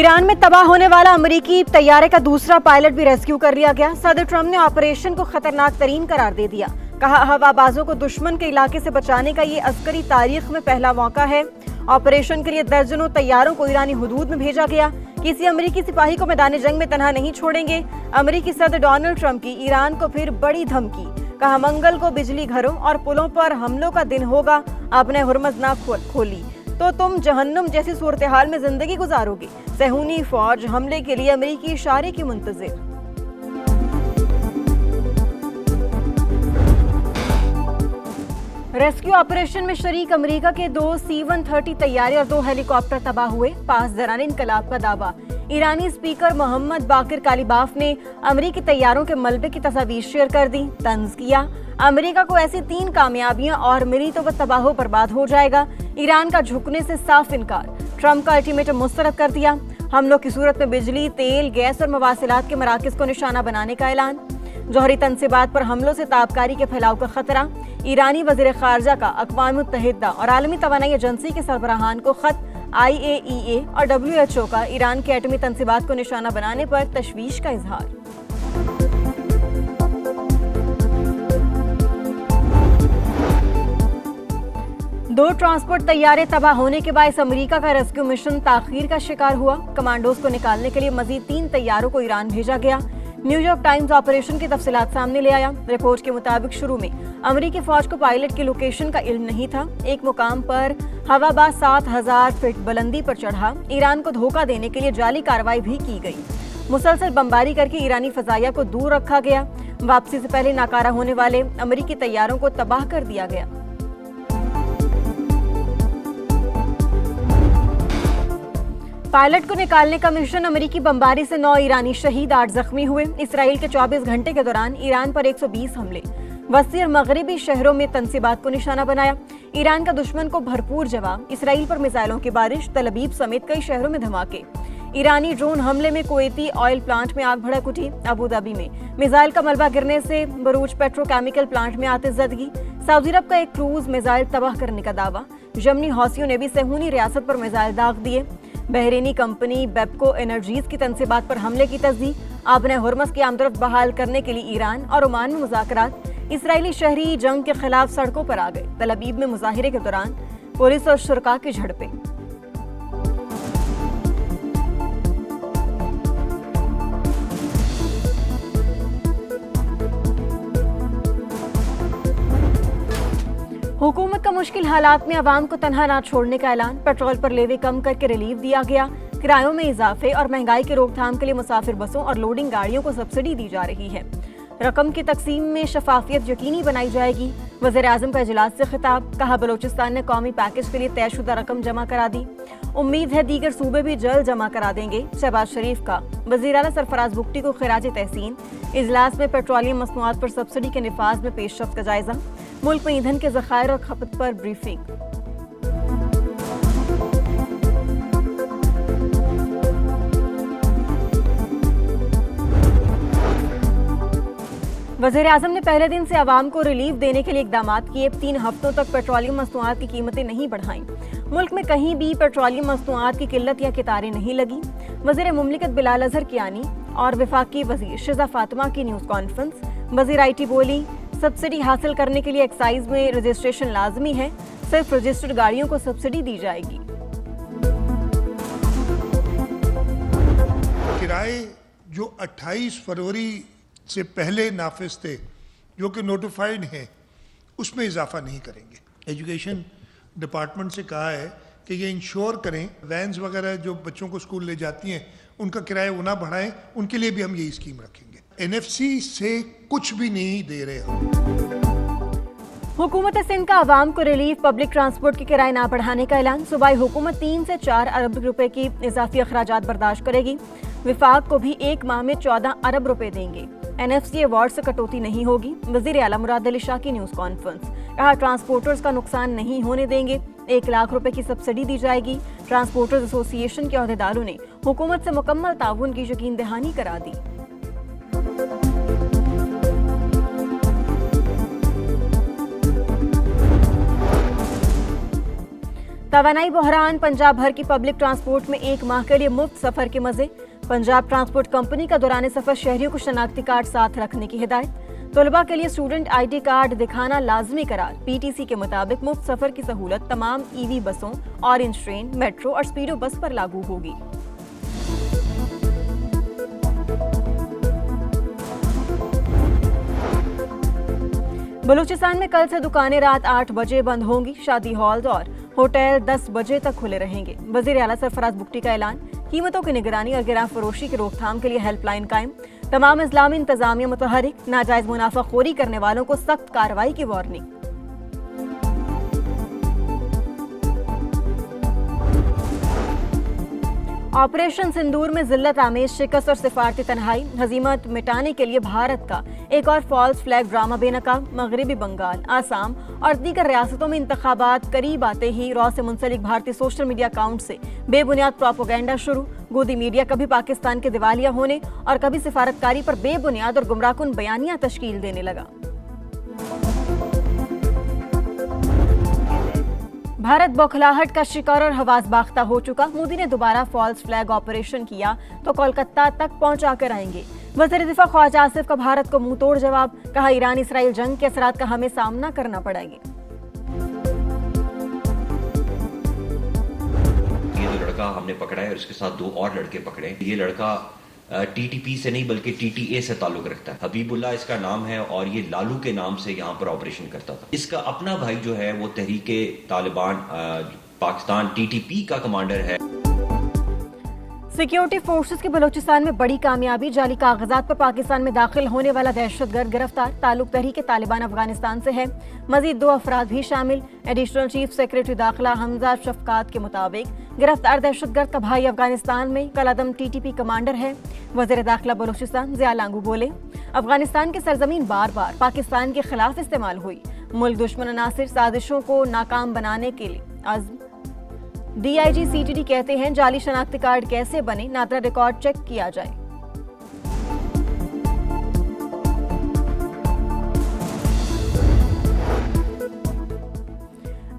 Iran में तबाह होने वाला अमेरिकी तैयारे का दूसरा पायलट भी रेस्क्यू कर लिया गया। सदर ट्रंप ने ऑपरेशन को खतरनाक तरीन करार दे दिया। कहा, हवाबाजों को दुश्मन के इलाके से बचाने का ये अस्करी तारीख में पहला मौका है। ऑपरेशन के लिए दर्जनों तैयारों को ईरानी हुदूद में भेजा गया। किसी अमेरिकी सिपाही को मैदान जंग में तनहा नहीं छोड़ेंगे। अमेरिकी सदर डोनाल्ड ट्रंप की ईरान को फिर बड़ी धमकी। कहा, मंगल को बिजली घरों और पुलों पर हमलों का दिन होगा। आपने हुर्मज ना खोली तो तुम जहन्नुम जैसी सूरत हाल में जिंदगी गुजारोगे। सहूनी फौज हमले के लिए अमेरिकी इशारे की मुंतजिर। रेस्क्यू ऑपरेशन में शरीक अमेरिका के 2 C-130 तैयारे और 2 हेलीकॉप्टर तबाह हुए। पास दरान इनकलाब का दावा। ईरानी स्पीकर मोहम्मद बाकिर कालिबाफ ने अमेरिकी तैयारों के मलबे की तस्वीर शेयर कर दी। तंज किया, अमेरिका को ऐसी 3 कामयाबियां और मिली तो वह तबाह बर्बाद हो जाएगा। ईरान का झुकने से साफ इनकार। ट्रंप का अल्टीमेटम मुस्तरद कर दिया। हमलों की सूरत में बिजली, तेल, गैस और मवासिलात के मराकज को निशाना बनाने का ऐलान। जौहरी तनसीबात पर हमलों से ताबकारी के फैलाव का खतरा। ईरानी वजीर खारजा का अक़वाम मुत्तहिदा और आलमी तवानाई एजेंसी के सरबराहान को खत। IAEA और WHO का ईरान के एटमी तनसीबात को निशाना बनाने पर तशवीश का इजहार। दो ट्रांसपोर्ट तैयारे तबाह होने के बाद अमेरिका का रेस्क्यू मिशन ताखीर का शिकार हुआ। कमांडोज को निकालने के लिए मजीद 3 तैयारों को ईरान भेजा गया। न्यूयॉर्क टाइम्स ऑपरेशन की तफसीलात सामने ले आया। रिपोर्ट के मुताबिक शुरू में अमेरिकी फौज को पायलट की लोकेशन का इल्म नहीं था। एक मुकाम पर हवाबाज 7000 फीट बुलंदी पर चढ़ा। ईरान को धोखा देने के लिए जाली कार्रवाई भी की गई। मुसलसल बमबारी करके ईरानी फजाइया को दूर रखा गया। वापसी से पहले नाकारा होने वाले अमेरिकी तैयारों को तबाह कर दिया गया। पायलट को निकालने का मिशन। अमेरिकी बमबारी से 9 ईरानी शहीद, 8 जख्मी हुए। इसराइल के 24 घंटे के दौरान ईरान पर 120 हमले। वस्ती और मगरबी शहरों में तनसीबात को निशाना बनाया। ईरान का दुश्मन को भरपूर जवाब। इसराइल पर मिसाइलों की बारिश। तल अबीब समेत कई शहरों में धमाके। ईरानी ड्रोन हमले में कुवैती ऑयल प्लांट में आग भड़क उठी। अबू धाबी में मिसाइल का मलबा गिरने से बरूज पेट्रोकेमिकल प्लांट में आतिशज़दगी। सऊदी अरब का एक क्रूज मिसाइल तबाह करने का दावा। यमनी हौसियों ने भी सहूनी रियासत पर मिसाइल दाग दिए। बहरीनी कंपनी बेपको एनर्जीज की तनसीबात पर हमले की तस्दीक। आपने हुर्मज की आमदरफ्त बहाल करने के लिए ईरान और ओमान में मुज़ाकरात। इसराइली शहरी जंग के खिलाफ सड़कों पर आ गए। तल अबीब में मुजाहिरे के दौरान पुलिस और शुरका की झड़पें। हुकूमत का मुश्किल हालात में अवाम को तनहा ना छोड़ने का ऐलान। पेट्रोल पर लेवी कम करके रिलीफ दिया गया। किरायों में इजाफे और महंगाई की रोकथाम के लिए मुसाफिर बसों और लोडिंग गाड़ियों को सब्सिडी दी जा रही है। रकम की तकसीम में शफाफियत यकीनी बनाई जाएगी। वज़ीर आज़म का इजलास से खिताब। कहा, बलोचिस्तान ने कौमी पैकेज के लिए तयशुदा रकम जमा करा दी। उम्मीद है दीगर सूबे भी जल्द जमा करा देंगे। शहबाज शरीफ का वज़ीर आला सरफराज बुगटी को खिराज तहसीन। इजलास में पेट्रोलियम मसनूआत पर सब्सिडी के निफाज में पेशरफ्त का जायजा। मुल्क में ईंधन के ज़खायर और खपत पर ब्रीफिंग। वज़ीर आज़म ने पहले दिन से आवाम को रिलीफ देने के लिए इकदाम किए। 3 हफ्तों तक पेट्रोलियम मसनूआत की कीमतें नहीं बढ़ाईं। मुल्क में कहीं भी पेट्रोलियम मसनूआत की किल्लत या कितारें नहीं लगी। वज़ीर मुमलिकत बिलाल अजहर कियानी और वफाकी वज़ीर शिजा फातिमा की न्यूज़ कॉन्फ्रेंस। वज़ीर IT बोली, सब्सिडी हासिल करने के लिए एक्साइज में रजिस्ट्रेशन लाजमी है। सिर्फ रजिस्टर्ड गाड़ियों को सब्सिडी दी जाएगी। किराए जो 28 फरवरी से पहले नाफिज थे, जो कि नोटिफाइड हैं, उसमें इजाफा नहीं करेंगे। एजुकेशन डिपार्टमेंट से कहा है कि ये इंश्योर करें वैन्स वगैरह जो बच्चों को स्कूल ले जाती हैं उनका किराया वो ना बढ़ाएं। उनके लिए भी हम यही स्कीम रखेंगे। NFC से कुछ भी नहीं दे रहे हम। हुकूमत सिंध का आवाम को रिलीफ। पब्लिक ट्रांसपोर्ट के किराए ना बढ़ाने का ऐलान। सूबाई हुकूमत 3 से 4 अरब रुपए की इजाफी अखराजात बर्दाश्त करेगी। विफाक को भी 1 माह में 14 अरब रुपए देंगे। NFC अवार्ड से कटौती नहीं होगी। वज़ीर आला मुराद अली शाह की न्यूज़ कॉन्फ्रेंस। कहा, ट्रांसपोर्टर्स का नुकसान नहीं होने देंगे। 1 लाख रुपए की सब्सिडी दी जाएगी। ट्रांसपोर्टर्स एसोसिएशन के अहदेदारों ने हुकूमत से मुकम्मल ताउन की यकीन दहानी करा दी। तवानाई बहरान, पंजाब भर की पब्लिक ट्रांसपोर्ट में 1 माह के लिए मुफ्त सफर के मजे। पंजाब ट्रांसपोर्ट कंपनी का दौरान सफर शहरियों को शनाख्ती कार्ड साथ रखने की हिदायत। तलबा के लिए स्टूडेंट ID कार्ड दिखाना लाजमी करार। PTC के मुताबिक मुफ्त सफर की सहूलत तमाम EV बसों, ऑरेंज ट्रेन, मेट्रो और स्पीडो बस पर लागू होगी। बलूचिस्तान में कल से दुकानें रात 8 बजे बंद होंगी। शादी हॉल और होटल 10 बजे तक खुले रहेंगे। वजीर आला सरफराज बुगटी का ऐलान। कीमतों की निगरानी और गिराव फरोशी की रोकथाम के लिए हेल्पलाइन कायम। तमाम इस्लामी इंतजामिया मुतहरिक। नाजायज मुनाफाखोरी करने वालों को सख्त कार्रवाई की वार्निंग। ऑपरेशन सिंदूर में जिल्लत आमेज शिकस्त और सिफारती तन्हाई। हजीमत मिटाने के लिए भारत का एक और फॉल्स फ्लैग ड्रामा बेनकाब। मगरबी बंगाल, आसाम और दीगर रियासतों में इंतखाबात करीब आते ही रॉ से मुंसलिक भारतीय सोशल मीडिया अकाउंट से बेबुनियाद प्रोपेगेंडा शुरू। गोदी मीडिया कभी पाकिस्तान के दिवालिया होने और कभी सिफारतकारी पर बेबुनियाद और गुमराहकुन बयानियां तश्कील देने लगा। भारत बौखलाहट का शिकार और हवास बाख्ता हो चुका। मोदी ने दोबारा फॉल्स फ्लैग ऑपरेशन किया तो कोलकाता तक पहुंचा कर आएंगे। वज़ीर दिफा ख्वाजा आसिफ का भारत को मुंह तोड़ जवाब। कहा, ईरान इसराइल जंग के असरात का हमें सामना करना पड़ेगा। ये जो लड़का हमने पकड़ा है और इसके साथ 2 और लड़के पकड़े। ये लड़का TTP से नहीं बल्कि TTA से ताल्लुक रखता है। हबीबुल्लाह इसका नाम है और ये लालू के नाम से यहाँ पर ऑपरेशन करता था। इसका अपना भाई जो है वो तहरीके तालिबान पाकिस्तान TTP का कमांडर है। सिक्योरिटी फोर्सेस की बलूचिस्तान में बड़ी कामयाबी। जाली कागजात पर पाकिस्तान में दाखिल होने वाला दहशतगर्द गिरफ्तार। ताल्लुक तहरीके तालिबान अफगानिस्तान से है। मजीद 2 अफराद भी शामिल। एडिशनल चीफ सेक्रेटरी दाखिला हमजा शफकात के मुताबिक गिरफ्तार दहशतगर्द का भाई अफगानिस्तान में कलादम TTP कमांडर है। वज़ीर दाखिला बलूचिस्तान ज़िया लांगू बोले, अफगानिस्तान की सरजमीन बार बार पाकिस्तान के खिलाफ इस्तेमाल हुई। मुल्क दुश्मन अनासिर साजिशों को नाकाम बनाने के लिए आज़म। DIG CTD कहते हैं, जाली शनाख्ती कार्ड कैसे बने, नादरा रिकॉर्ड चेक किया जाए।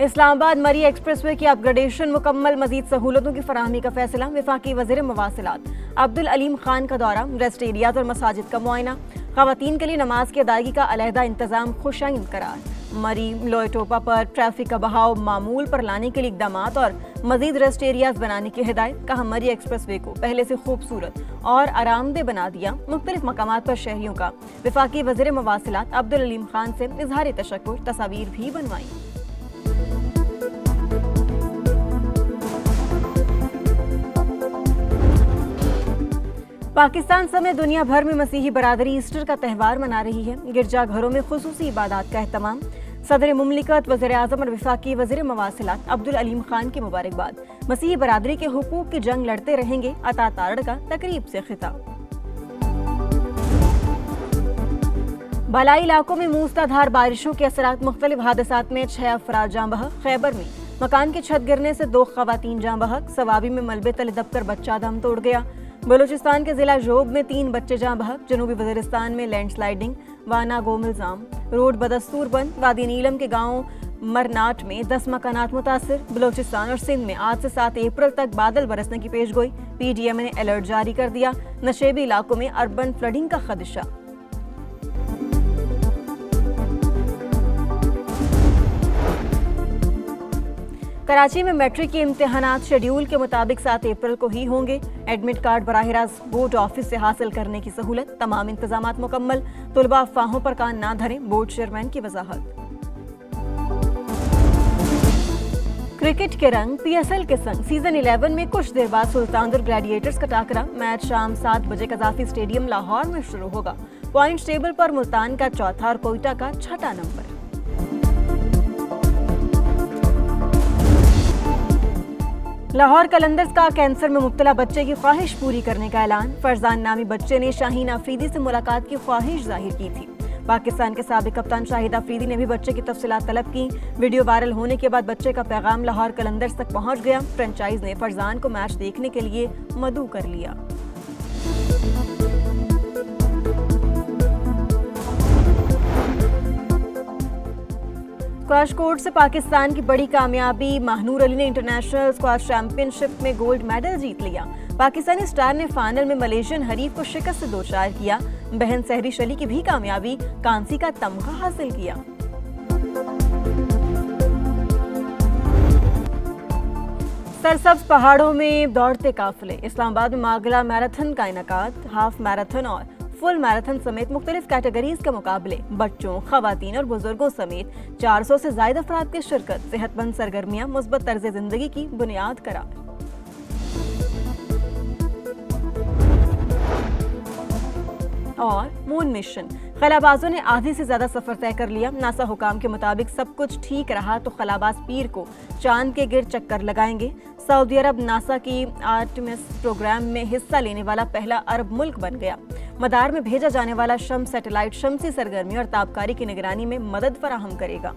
इस्लामाबाद मरी एक्सप्रेसवे की अपग्रेडेशन मुकम्मल। मजीद सहूलतों की फराहमी का फैसला। वफाकी वज़ीर मवासिलात अब्दुल अलीम खान का दौरा। रेस्ट एरियाज और मसाजिद का मुआयना। ख़वातीन के लिए नमाज की अदायगी का अलहदा इंतजाम खुशाइन करार। मरी लोयटोपा पर ट्रैफिक का बहाव मामूल पर लाने के लिए इकदामात और मजीद रेस्ट एरियाज बनाने की हिदायत। कहा, मरी एक्सप्रेसवे को पहले से खूबसूरत और आरामदेह बना दिया। मुख्तलिफ मकामात पर शहरियों का वफाकी वज़ीर मवासिलात अब्दुल अलीम खान से इजहार तशक्कुर। तस्वीर भी बनवाई। पाकिस्तान समेत दुनिया भर में मसीही बरादरी ईस्टर का त्यौहार मना रही है। गिरजाघरों में खुसूसी इबादत का एहतमाम। सदर मुमलिकत वज़ीर आज़म और वफाकी वज़ीर मवासिलात अब्दुल अलीम खान की मुबारकबाद। मसीही बरादरी के हुकूक की जंग लड़ते रहेंगे, अता तारड़ का तकरीब से खिताब। बालाई इलाकों में मूसलाधार बारिशों के असरात। मुख्तलिफ हादसात में 6 अफराद जाँ बहक। खैबर में मकान की छत गिरने से 2 खवातीन जाँ बहक। सवाबी में मलबे तले दबकर बच्चा दम तोड़ गया। बलूचिस्तान के जिला जोब में 3 बच्चे जाँ बहक। जनूबी वज़ीरिस्तान में लैंडस्लाइडिंग। वाना गोमिल्जाम रोड बदस्तूर बंद। वादी नीलम के गांव मरनाट में 10 मकानात मुतासिर। बलूचिस्तान और सिंध में आज से 7 अप्रैल तक बादल बरसने की पेशगोई। PDM ने अलर्ट जारी कर दिया। नशेबी इलाकों में अर्बन फ्लडिंग का खदशा। कराची में मैट्रिक के इम्तिहानात शेड्यूल के मुताबिक 7 अप्रैल को ही होंगे। एडमिट कार्ड बराह रास्त बोर्ड ऑफिस से हासिल करने की सहूलत। तमाम इंतजामात मुकम्मल। तुलबा अफवाहों पर कान ना धरें, बोर्ड चेयरमैन की वजाहत। क्रिकेट के रंग PSL के संग सीजन 11 में कुछ देर बाद सुल्तानपुर ग्लैडिएटर्स का टाकरा। मैच शाम 7 बजे कजाफी स्टेडियम लाहौर में शुरू होगा। पॉइंट्स टेबल पर मुल्तान का 4था और कोयटा का 6ठा नंबर। लाहौर कलंदर्स का कैंसर में मुब्तला बच्चे की ख्वाहिश पूरी करने का ऐलान। फरजान नामी बच्चे ने शाहीन अफरीदी से मुलाकात की ख्वाहिश जाहिर की थी। पाकिस्तान के साबिक कप्तान शाहिद अफरीदी ने भी बच्चे की तफसीलात तलब की। वीडियो वायरल होने के बाद बच्चे का पैगाम लाहौर कलंदर्स तक पहुंच गया। फ्रेंचाइज ने फरजान को मैच देखने के लिए मदऊ कर लिया। स्क्वाश कोर्ट से पाकिस्तान की बड़ी कामयाबी। महानूर अली ने इंटरनेशनल स्क्वाश चैंपियनशिप में गोल्ड मेडल जीत लिया। पाकिस्तानी स्टार ने फाइनल में मलेशियन हरीफ को शिकस्त से 2-4 किया। बहन सहरिश अली की भी कामयाबी, कांसी का तमगा हासिल किया। सरसब्ज पहाड़ों में दौड़ते काफिले। इस्लामाबाद में मागला मैराथन का इनेकाद। हाफ मैराथन और फुल मैराथन समेत मुख्तलिफ कैटेगरीज के मुकाबले। बच्चों, खवातीन और बुजुर्गों समेत 400 से ज्यादा अफराद की शिरकत। सेहतमंद सरगर्मियां मुस्बत तर्ज जिंदगी की बुनियाद करार। और मून मिशन, खलाबाजों ने आधी से ज्यादा सफर तय कर लिया। नासा हुकाम के मुताबिक सब कुछ ठीक रहा तो खलाबाज पीर को चांद के गिर्द चक्कर लगाएंगे। सऊदी अरब नासा की आर्टेमिस प्रोग्राम में हिस्सा लेने वाला पहला अरब मुल्क बन गया। मदार में भेजा जाने वाला शम्स सैटेलाइट शम्सी सरगर्मी और ताबकारी की निगरानी में मदद फराहम करेगा।